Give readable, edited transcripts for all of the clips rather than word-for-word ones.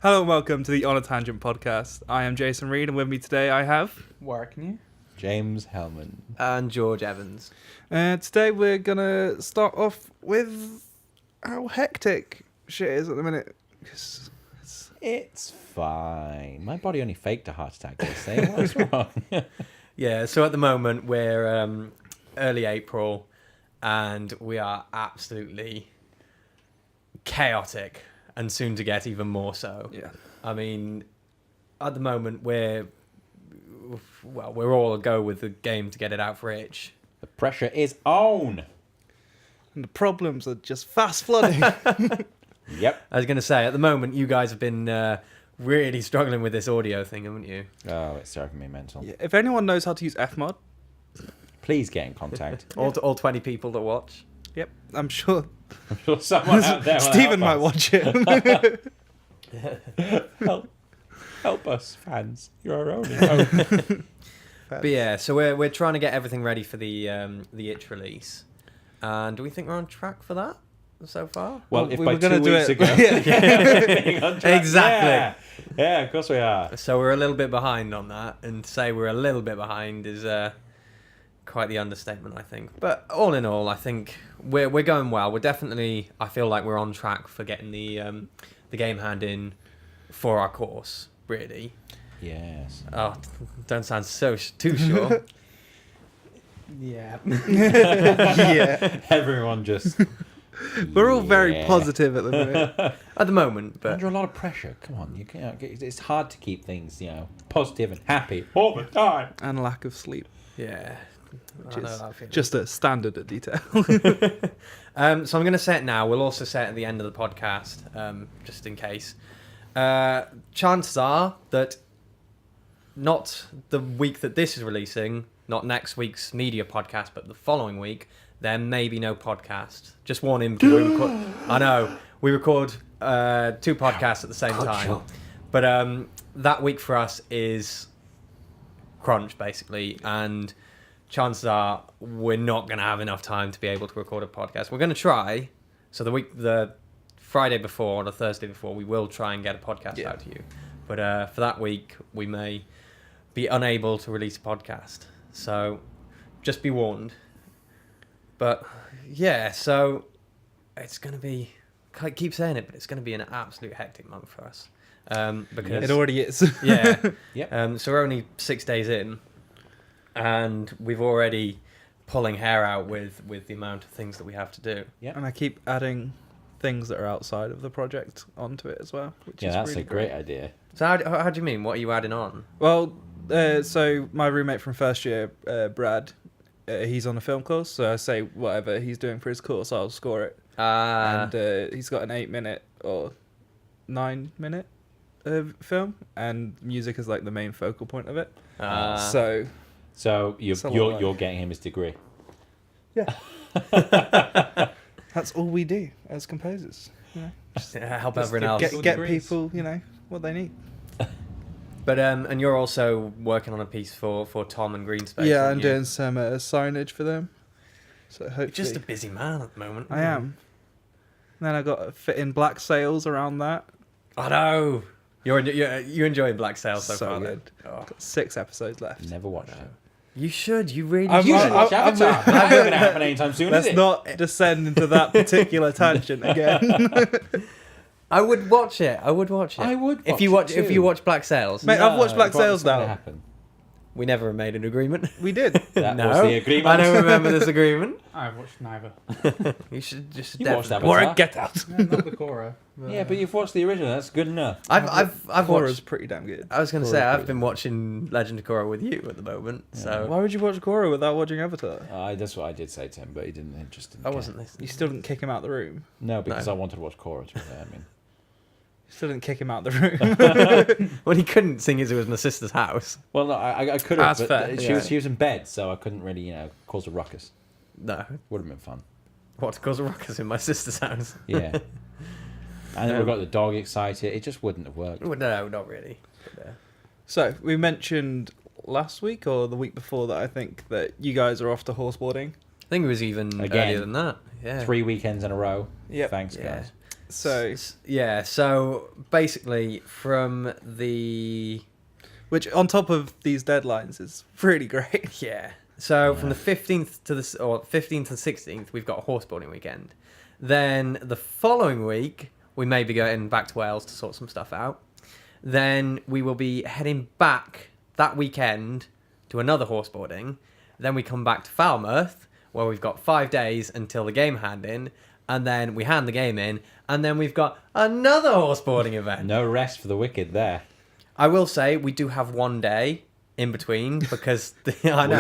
Hello and welcome to the On a Tangent podcast. I am Jason Reed, and with me today I have Warwick and you? James Hellman. And George Evans. Today we're gonna start off with how hectic shit is at the minute. It's fine. My body only faked a heart attack yesterday. What's wrong? Yeah, so at the moment we're early April and we are absolutely chaotic and soon to get even more so. Yeah. I mean, at the moment we're all a go with the game to get it out for itch. The pressure is on. And the problems are just fast flooding. Yep. I was going to say, at the moment you guys have been really struggling with this audio thing, haven't you? Oh, it's driving me mental. Yeah, if anyone knows how to use Fmod, Please get in contact. All 20 people that watch. yep, I'm sure I'm sure someone out there will Stephen might help watch it. us. Help us, fans. You're our only hope. But yeah, so we're trying to get everything ready for the itch release. And do we think we're on track for that so far? Well, Well, if we by were gonna 2 do weeks it- ago... Yeah. Exactly. Yeah, of course we are. So we're a little bit behind on that, and to say we're a little bit behind is quite the understatement, I think. But all in all, I think we're going well. We're definitely, I feel like we're on track for getting the game hand in for our course, really. Yes. Oh, don't sound too sure. Yeah. Yeah. Everyone just... We're all very Yeah. positive at the minute. At the moment, but Under a lot of pressure. Come on, you can't. It's hard to keep things, positive and happy all the time. And lack of sleep. yeah. Which I know is that feeling. just a standard at detail. So I'm going to say it now. We'll also say it at the end of the podcast, just in case. Chances are that not the week that this is releasing, not next week's media podcast, but the following week, there may be no podcast. Just warning. I know. We record 2 podcasts at the same time. But that week for us is crunch, basically. And chances are we're not going to have enough time to be able to record a podcast. We're going to try. So the Friday before or the Thursday before, we will try and get a podcast out to you. But for that week, we may be unable to release a podcast. So just be warned. But yeah, so it's going to be, I keep saying it, but it's going to be an absolute hectic month for us. Because It already is. yeah. Yep. So we're only 6 days in, and we've already pulling hair out with the amount of things that we have to do. Yep. And I keep adding things that are outside of the project onto it as well. Which Yeah, is that's really a great idea. So how do you mean? What are you adding on? Well, so my roommate from first year, Brad, he's on a film course, so I say whatever he's doing for his course, I'll score it. And he's got an 8-minute or 9-minute film, and music is like the main focal point of it. So So It's a lot. you're getting him his degree. yeah, that's all we do as composers. You know? help Just everyone else. Get degrees. people, what they need. But and you're also working on a piece for Tom and Greenspace. Yeah, aren't I'm you? doing some signage for them. So hopefully, You're just a busy man at the moment. I am. Then I got to fit in black sails around that. I know. You're enjoying Black Sail so far. then? good. Oh. Got 6 episodes left. Never watched it. You should. You really I'm- should. I'm- Watch Avatar. That's not going to happen anytime soon, Let's is it? not descend into that particular tangent again. I would watch it. I would If you watch watch it if you too. watch Black Sails. Mate, I've watched Black it's not Sails gonna now. happen. We never made an agreement. We did. That no, was the agreement. I don't remember this agreement. I've watched neither. You should just You watched definitely- Avatar. Warwick, get out. No, not the Korra. Yeah, but you've watched the original. That's good enough. I've Korra's watched. pretty damn good. I was going to Korra's say I've pretty been watching Legend of Korra with you at the moment. Yeah. So Why would you watch Korra without watching Avatar? That's what I did say to him, but he didn't. Just didn't I care. wasn't listening. You still didn't kick him out the room. No, because No. I wanted to watch Korra. To be fair, I mean, You still didn't kick him out the room. Well, he couldn't sing as it was my sister's house. well, no, I could have, That's but fair, she yeah. was in bed, so I couldn't really, cause a ruckus. No, Would have been fun. what to cause a ruckus in my sister's house? Yeah. And then we got the dog excited. It just wouldn't have worked. Well, no, not really. But, So, we mentioned last week or the week before that I think that you guys are off to horseboarding. I think it was even Again. earlier than that. Yeah. 3 weekends in a row. Yep. Thanks, Yeah. guys. So So basically, from the which on top of these deadlines is pretty great. from the 15th to the 15th to the 16th, we've got a horseboarding weekend. Then the following week, we may be going back to Wales to sort some stuff out. Then we will be heading back that weekend to another horseboarding. Then we come back to Falmouth, where we've got 5 days until the game hand in. And then we hand the game in, and then we've got another horseboarding event. No rest for the wicked there. I will say we do have 1 day in between because I know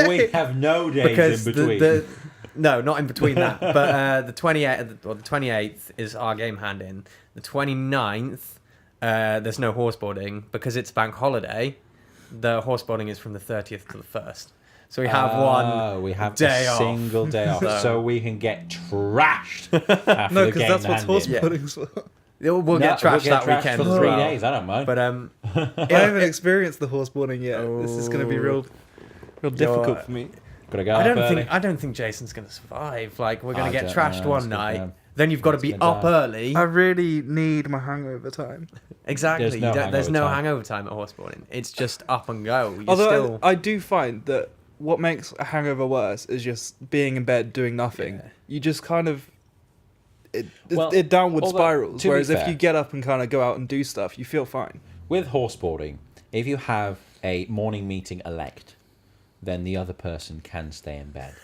We have no days in between. No, not in between that. But the 28th is our game hand in. The 29th, there's no horseboarding because it's bank holiday. The horseboarding is from the 30th to the 1st. So we have we have day a single day off, so we can get trashed. After No, the because game that's what hand in. horseboarding's for. We'll get trashed that weekend for as 3 well. days. I don't mind. But I haven't experienced the horseboarding yet. This is going to be real difficult for me. Gotta go I don't think Jason's gonna survive. Like we're gonna get don't trashed know, one it's night. gonna- Then you've got to it's be gonna up die. early. I really need my hangover time. Exactly. There's no There's no hangover hangover time. time at horseboarding. It's just up and go. You're Although still... I do find that what makes a hangover worse is just being in bed doing nothing. Yeah. You just kind of Well, it downward although, spirals. to be Whereas if fair- you get up and kind of go out and do stuff, you feel fine. With horseboarding, if you have a morning meeting elect, then the other person can stay in bed.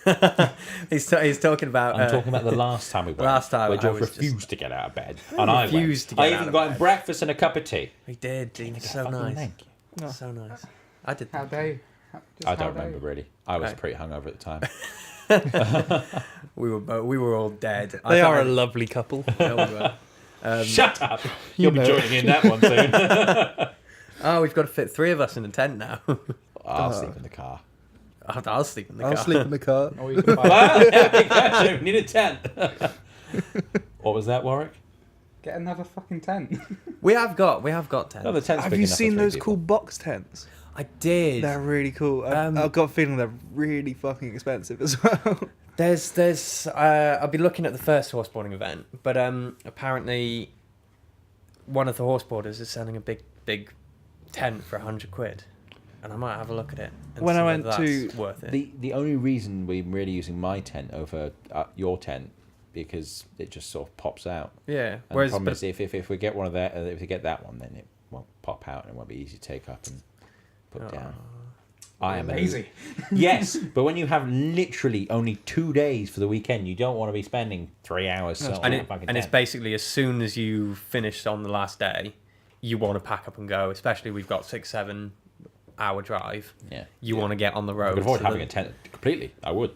he's talking about. I'm talking about the last time we went. Last time where I Geoff was refused to get out of bed, and I refused to went. get I out even of got him bed. breakfast and a cup of tea. He did. He was so Fucking nice. thank you. No. So nice. I did. How dare you? I don't remember really. I was pretty hungover at the time. We were all dead. They are a lovely couple. Yeah, we were. Shut up! You'll be joining in that one soon. Oh, we've got to fit 3 of us in a tent now. I'll sleep in the car. I'll sleep in the car. I'll sleep in the car. Or you can buy, Well, yeah, we need a tent. What was that, Warwick? get another fucking tent. We have got tents. No, the tent's Have big you enough for seen 3 those people. cool box tents? I did. They're really cool. I've got a feeling they're really fucking expensive as well. There's I'll be looking at the first horseboarding event, but apparently one of the horseboarders is selling a big tent for £100, and I might have a look at it. And When see I whether went that's to worth it. The only reason we're really using my tent over your tent because it just sort of pops out. Yeah. And Whereas the problem is if we get one of that, if we get that one, then it won't pop out and it won't be easy to take up and put down. I am Lazy. Yes, but when you have literally only 2 days for the weekend, you don't want to be spending 3 hours. Sorting and out a fucking it's tent. basically as soon as you finish on the last day, you want to pack up and go. Especially we've got 6-7 hour drive. Yeah. You want to get on the I road. could avoid so having that- a tent completely. I would.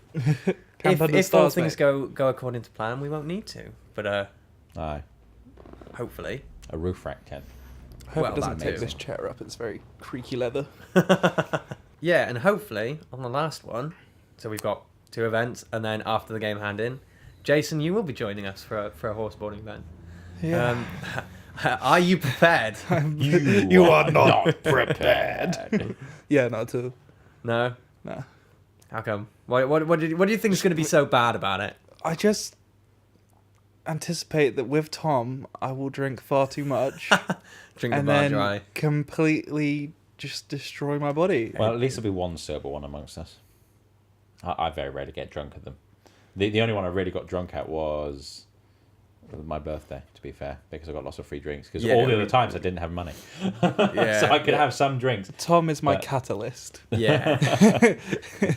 Camp under If all stars, things mate. go according to plan, we won't need to. But Aye, hopefully. a roof rack tent. I hope Well, it doesn't that take too. this chair up. It's very creaky leather. Yeah, and hopefully on the last one, so we've got 2 events, and then after the game hand in, Jason, you will be joining us for a horseboarding event. Yeah. Are you prepared? You are not prepared. Yeah, not at all. No. No. How come? What do you think is going to be so bad about it? I just anticipate that with Tom, I will drink far too much Drink the and bar then dry. completely just destroy my body. Well, at least there'll be one sober one amongst us. I very rarely get drunk at them. The only one I really got drunk at was my birthday, to be fair, because I got lots of free drinks. Because Yeah. all the other times I didn't have money. Yeah. So I could have some drinks. Tom is my But- catalyst. Yeah.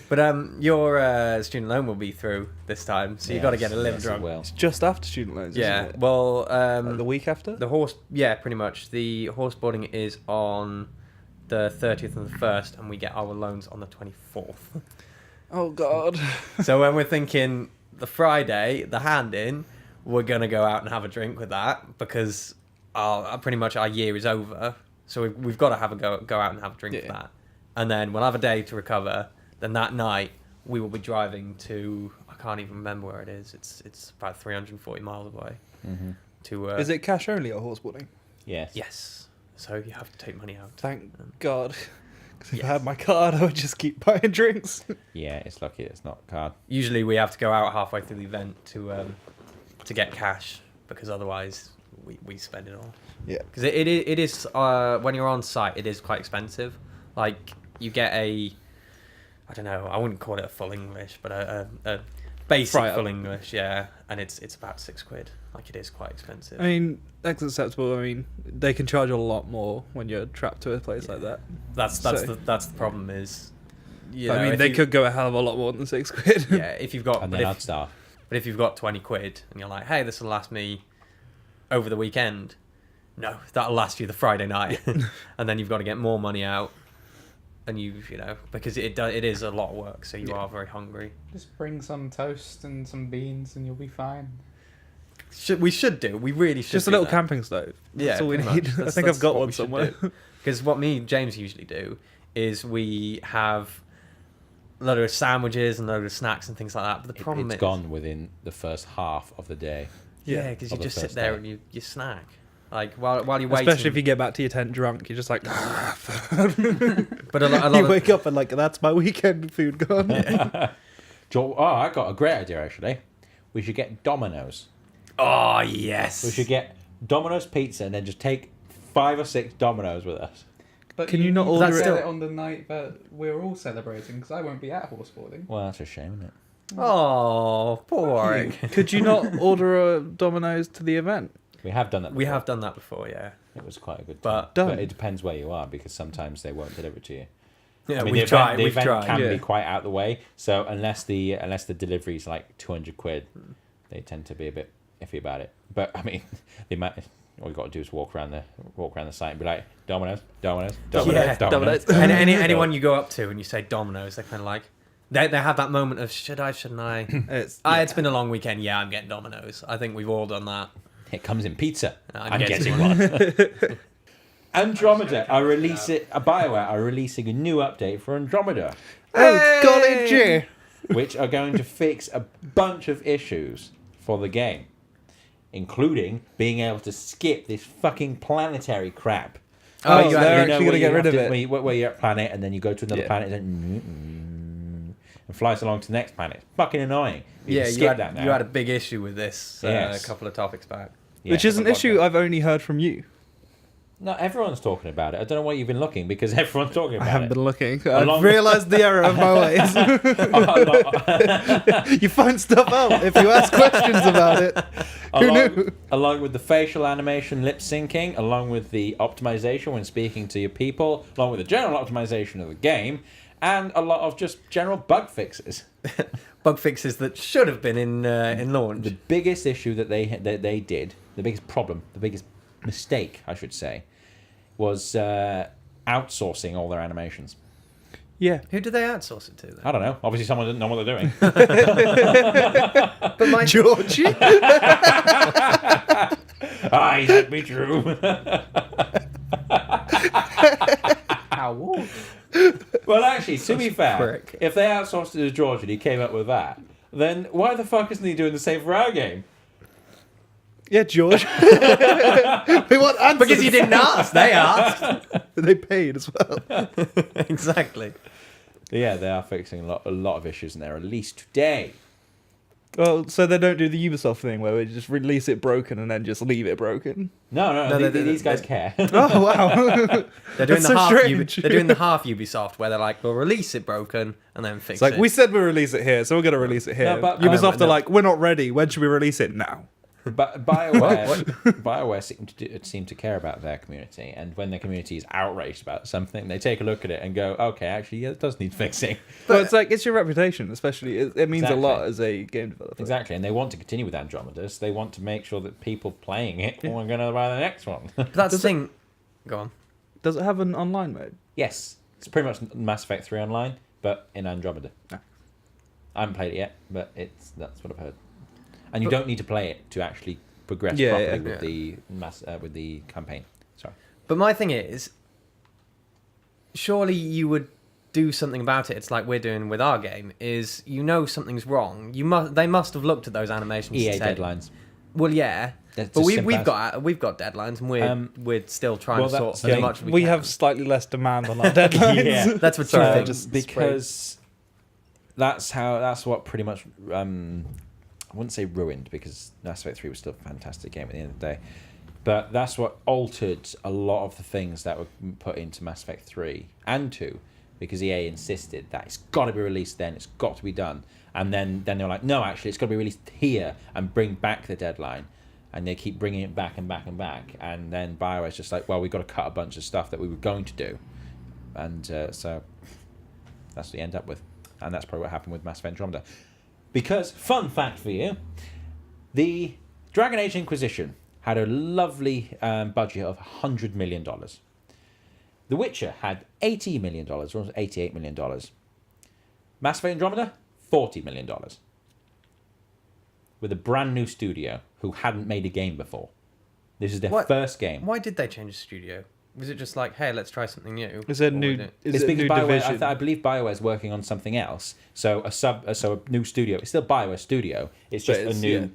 But your student loan will be through this time, so you got to get a little yes, it drunk. will. It's just after student loans, Yeah. isn't it? Well, Like the week after? the horse. Yeah, pretty much. The horseboarding is on the 30th and the 1st, and we get our loans on the 24th. Oh, God. So when we're thinking the Friday, the hand in, we're gonna go out and have a drink with that because pretty much our year is over. So we've got to have a go out and have a drink for Yeah. that, and then we'll have a day to recover. Then that night we will be driving to, I can't even remember where it is. It's about 340 miles away. Mm-hmm. To Is it cash only or horseboarding? Yes. Yes. So you have to take money out. Thank God. Because if Yes. I had my card, I would just keep buying drinks. Yeah, it's lucky it's not card. Usually we have to go out halfway through the event to to get cash because otherwise we spend it all. Yeah. Because it is when you're on site, it is quite expensive. Like you get I don't know, I wouldn't call it a full English, but a basic full English, yeah, and it's about £6. Like it is quite expensive. I mean, that's acceptable. I mean, they can charge a lot more when you're trapped to a place like that. That's the problem is. I mean, they could go a hell of a lot more than £6. Yeah, if you've got And then I'd start. But if you've got £20 and you're like, hey, this will last me over the weekend, no, that'll last you the Friday night, and then you've got to get more money out, and you know, because it is a lot of work, so you are very hungry. Just bring some toast and some beans and you'll be fine. We should really should. Just a little camping stove. Yeah, That's all we pretty need. much. I think I've got one somewhere. Because what me and James usually do is we have a load of sandwiches and a load of snacks and things like that. But the problem It's gone within the first half of the day. Yeah, because you Of the just sit first there day. and you snack. Like while you're waiting. Especially if you get back to your tent drunk, you're just like, But a lot you of, wake up and like, that's my weekend food gone. I got a great idea actually. We should get Domino's. oh yes. We should get Domino's pizza and then just take 5 or 6 Domino's with us. But Can you not need to order get it- it on the night that we're all celebrating? Because I won't be at horseboarding. Well, that's a shame, isn't it? Oh, poor Warwick. Could you not order a Domino's to the event? We have done that before. We have done that before, yeah. It was quite a good But- time. Done. But it depends where you are because sometimes they won't deliver to you. Yeah, I mean, we've the tried. event, the We've event tried. can Yeah. be quite out the way. So unless the delivery is like £200, they tend to be a bit iffy about it. But I mean, the amount all you got to do is walk around the site and be like Domino's, Domino's, Domino's, Yeah, Domino's. And anyone you go up to and you say Domino's, they're kind of like, they have that moment of should I, shouldn't I? It's been a long weekend. Yeah, I'm getting Domino's. I think we've all done that. It comes in pizza. I'm I'm getting getting one. Andromeda BioWare are releasing a new update for Andromeda, Oh, golly gee. which are going to fix a bunch of issues for the game, including being able to skip this fucking planetary crap. Oh, Where they're actually where going to you get rid have of to- it. Where you're at planet and then you go to another Yeah. planet and flies along to the next planet. It's fucking annoying. You Yeah, can you skip had, that now. you had a big issue with this Yes. a couple of topics back. Yeah. Which is an issue I've only heard from you. No, everyone's talking about it. I don't know why you've been looking because everyone's talking I about haven't it. been looking. Along- I've realised the error of my ways. You find stuff out if you ask questions about it. Who knew? Along with the facial animation lip syncing, along with the optimization when speaking to your people, along with the general optimization of the game, and a lot of just general bug fixes. Bug fixes that should have been in launch. The biggest issue that they did, the biggest problem, the biggest mistake, I should say, was outsourcing all their animations. Yeah. Who do they outsource it to then? I don't know. Obviously, someone didn't know what they're doing. But my Georgie. Aye, that be true. Ow. Well, actually, to be fair, prick. if they outsourced it to George and he came up with that, then why the fuck isn't he doing the same for our game? Yeah, George. We want answers. because you didn't ask, they asked. They paid as well. Exactly. Yeah, they are fixing a lot of issues in their release today. Well, so they don't do the Ubisoft thing where we just release it broken and then just leave it broken. No, these guys care. Oh wow. They're doing That's the so half. strange. They're doing the half Ubisoft where they're like, we'll release it broken and then fix It's like it. we said we'll release it here, so we're gonna release it here. No, but- Ubisoft no. are like, we're not ready. When should we release it? Now. But BioWare seem to care about their community, and when their community is outraged about something, they take a look at it and go, "Okay, actually, yeah, it does need fixing." But it's like it's your reputation, especially. It means Exactly. a lot as a game developer. Exactly, and they want to continue with Andromedas. They want to make sure that people playing it are going to buy the next one. But that's the thing. Go on. Does it have an online mode? Yes, it's pretty much Mass Effect 3 online, but in Andromeda. Ah. I haven't played it yet, but that's what I've heard. And you don't need to play it to actually progress Yeah, properly yeah. with the campaign. Sorry. But my thing is, surely you would do something about it. It's like we're doing with our game. Is something's wrong. They must have looked at those animations. EA and said, deadlines. Well, yeah, That's but as we've simple got deadlines, and we're still trying well, to sort that's- as yeah, much as we We can. have slightly less demand on our deadlines. Yeah. That's what Sorry, you I think. just Because that's what pretty much I wouldn't say ruined, because Mass Effect 3 was still a fantastic game at the end of the day. But that's what altered a lot of the things that were put into Mass Effect 3 and 2, because EA insisted that it's got to be released then, it's got to be done. And then they were like, no, actually, it's got to be released here and bring back the deadline. And they keep bringing it back and back and back. And then BioWare's just like, well, we've got to cut a bunch of stuff that we were going to do. And so that's what you end up with. And that's probably what happened with Mass Effect Andromeda. Because, fun fact for you, the Dragon Age Inquisition had a lovely budget of $100 million. The Witcher had $80 million, or $88 million. Mass Effect Andromeda, $40 million. With a brand new studio who hadn't made a game before. This is their first game. Why did they change the studio? Was it just like, hey, let's try something new? Is it new? It's it because new BioWare, division? I believe BioWare's working on something else. So a new studio. It's still BioWare Studio. It's just a new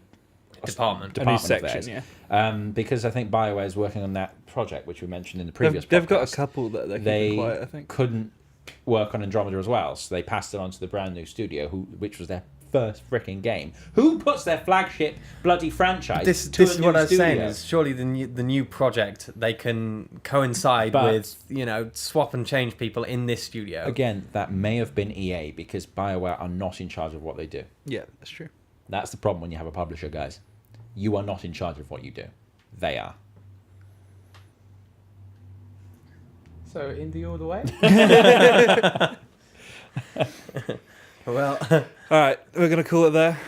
department. A new of section, theirs. yeah. Because I think BioWare is working on that project, which we mentioned in the previous They've got podcast. a couple that they keep quiet, I think. Couldn't work on Andromeda as well, so they passed it on to the brand new studio, which was their first freaking game. Who puts their flagship bloody franchise This to is a what new I was saying. studio? Is surely the new project they can coincide But- with swap and change people in this studio. Again, that may have been EA, because BioWare are not in charge of what they do. Yeah, that's true. That's the problem when you have a publisher, guys. You are not in charge of what you do. They are. So, indie all the way? Well, All right, we're going to call it there.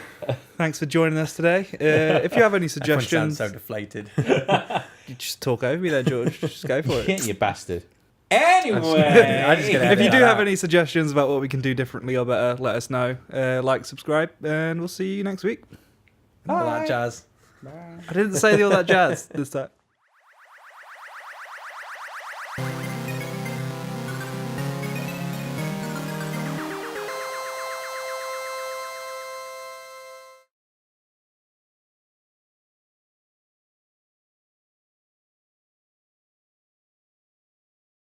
Thanks for joining us today. If you have any everyone suggestions, sounds so deflated. you just talk over me there, George. Just go for it. You bastard. Anyway, I just get If you edit do that have out. any suggestions about what we can do differently or better, let us know. Like, subscribe, and we'll see you next week. All that jazz. I didn't say all that jazz this time.